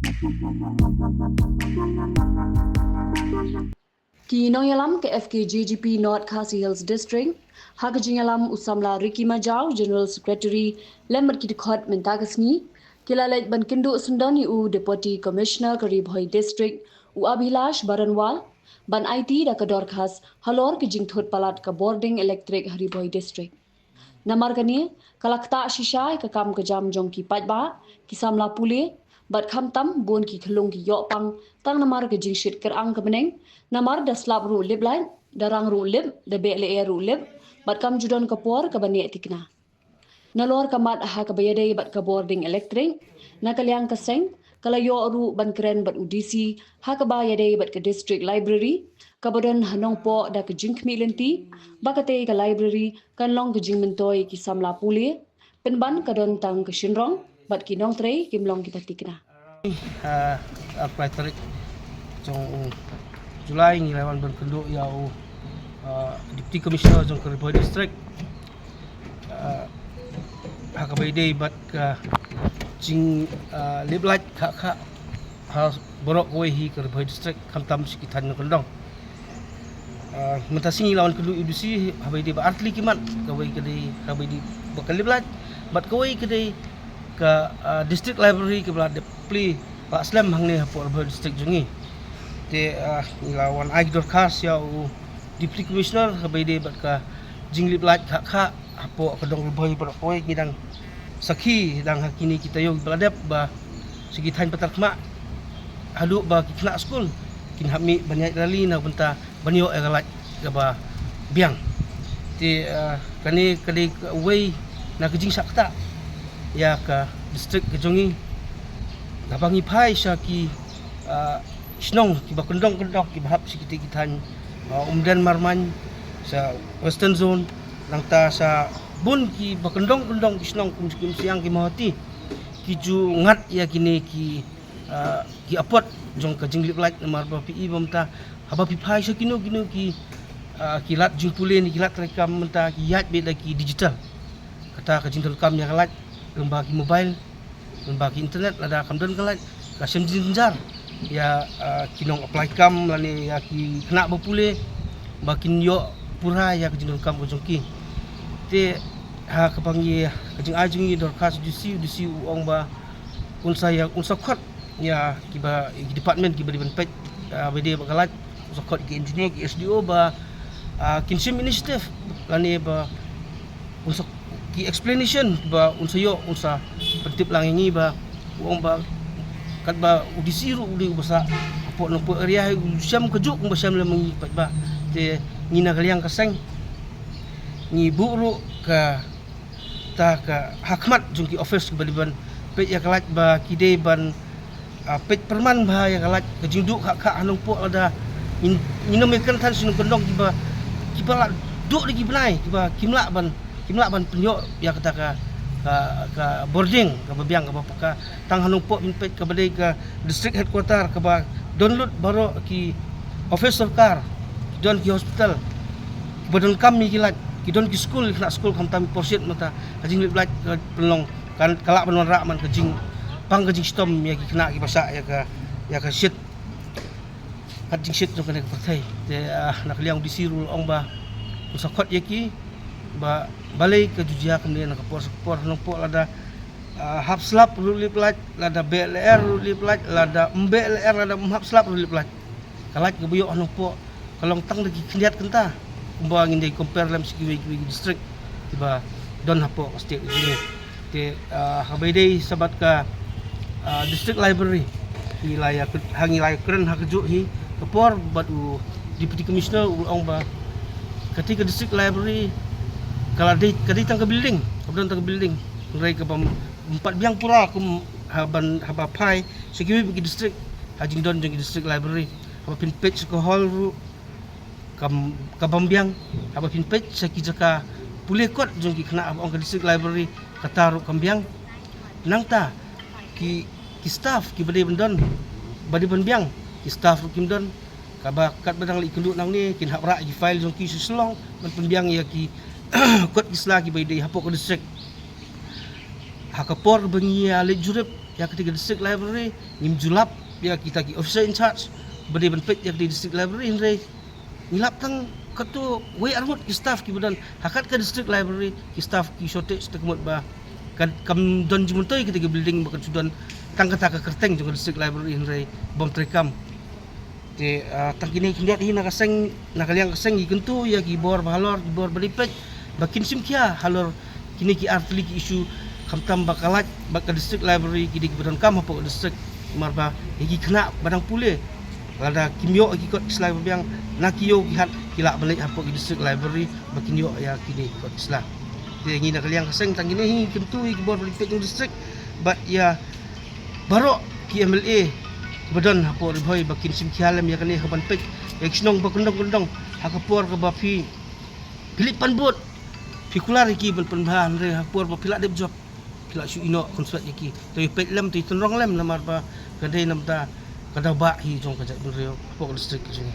Kinong yalam ke FKJGP North Khasi Hills District, Hakajing yalam usamla Ricky Majau, General Secretary, lembat kidikhot mentagasni, kilalet ban kindu sundani u Deputy Commissioner Karibhoi District, u Abhilash Baranwal, ban IT da kador khas, halor kijing thot palat ka boarding electric Haribhoi District. Namar kani kalakta shisha ka kam ka jam jong ki pajba ki samla pule bat kham tam bon ki khlung ki yo pang tang namar ka jing shit ker ang ka beneng namar da slap ru lib line da rang ru lib da be le ru lib bat kam judon ka por ka bani tikna nalor ka mat ha ka bayade bat ka boarding electric na kalyang ka seng kala yo ru ban kren bat udisi ha ka bayade bat ka district library kabadon hanong po da ka jing kmilenti bakate ka library kan long ka jing mentoy ki samla pule penban kadon tang ka shinrong bat ki nong trei kim long ki patikna apply tarik trong Julai ni lawan berkendu yau Deputy Commissioner trong Karibhoi District hakabai day bat ka jing liblat kha ha borok koi hi Karibhoi District kamtam sikitan kondong mentasing lawan kedua UDC habai day ba artli kiman kawai kedai habai day bakal liblat bat kawai kedai ka district library ke belade pli Pak Slam hang ni hapor district jungi te lawan agdor khas ya Deputy Commissioner habai day bat ka jinglip lat kha hapo kadong boy ber koi ngidang sakhi dang hakini kita yo beladep ba segi thain patakma halu ba kina school kin hami banyak rali na benta banyo egalat gaba biang te kani kali way na kejing sakta ya ka district kejongi gabangi phai sha ki snong ki ba kendong ki bahap sikiti kitan umdan marman sa western zone langta sa bun ki ba kendong ki snong kum siang ki mahati ki ju ngat ya kini ki apot jong ka jinglip lat namar ba pi bomta haba pi phai sha kinu ki kilat jingpule ni kilat rekam menta ki yat be ki digital kata ka jintul kam ya kalat lembagi mobile lembagi internet ada kamdan kalat kasem jinjar ya kinong apply kam lani ya ki kena bapule bakin yo pura ya kejinong kam bojongki te ha kapangi kajing ajing dorkas dusi uang ba unsa ya unsa khot ya kiba department kiba diban pet bede bakalat unsa khot ki engineer ki SDO ba kinsim initiative lani ba unsa ki explanation ba unsa yo unsa pentip lang ini ba uang ba kat ba udisiru uli basa apo no po area siam kejuk ba siam lemang pat ba te ngina kaliang kaseng ni buru ka ta ka hakmat jungki office baliban pet ya kalat ba kide ban pet perman ba ya kalat kejinduk hak hanung po ada ninomekan tan sinung kendong kiba la duk lagi benai kiba kimla ban penyo ya kata ka boarding ka babiang ka bapaka tang hanung po minpet ka balay ka district headquarter ka ba download baro ki office of car don ki hospital badon kami kilat ki don ki school kena school kam tam porsit mata kajing liblat pelong kan kalak benon rak man kajing pang kajing stom ya ki kena ki basak ya ka shit kajing shit no kena pertai te nak liang disirul ong ba usakot ya ki ba balai ke jujia kemudian ke por nompo lada hap slap ruli plat lada BLR ruli plat lada MBLR lada hap slap ruli plat kalat ke buyok nompo kalong tang lagi keliat kenta kumba ngindai compare lam siki district tiba don hapo state ini te habai dei sabat ka district library wilayah hangi lay keren hakejuk hi kepor batu Deputy Commissioner ong ba ketika district library kalau di tangga building, kemudian tangga building, mulai ke empat biang pura aku haba pai, sekiwi pergi distrik, hajing don jadi district library, haba pin page ke hall ru, ke bambiang, haba pin page seki jaka pulih kot jadi kena abang ke district library, kata ru kambiang, nangta ki staff ki bade bendon, bade bambiang, ki staff ru kimdon, kaba kat badang li kenduk nang ni, kin hak rak ki file jong ki suslong, ban pembiang ya ki kot isla ki bay day hapo ko district hakapor bengi ale jurep ya ketiga district library ngim julap ya kita ki officer in charge beri benpet ya di district library hindai ngilap tang katu we armut ki staff ki badan hakat ke district library ki staff ki shortage tekmut ba kam don jimuntoi ketiga building bakat sudan tang kata ka kerteng juga district library hindai bom trekam te tang kini kindiat hina kaseng nakaliang kaseng gi kentu ya ki bor bahalor ki bor beripet bakin sim kia halor kini ki artli ki isu kamtam bakalat bakal district library ki di badan kam apa district marba gi kena badang pule lada kimyo ki kot islam biang nakiyo ki hat kilak balik apa ki district library bakin yo ya kini kot islam te ngi nakaliang kaseng tang kini hi kentu ki bor beripet jong district bat ya barok ki MLA badan hapor boy bakin sim kialam ya kani haban pek eknong bakundong-kundong hakapor ke bapi pilipan bot pikular ki ban penbahan re hapor ba pilak deb job pilak su ino konsert ki to pek lam to tunrong lam lamar ba kadai namta kada ba hi jong kajak ben reo hapor district sini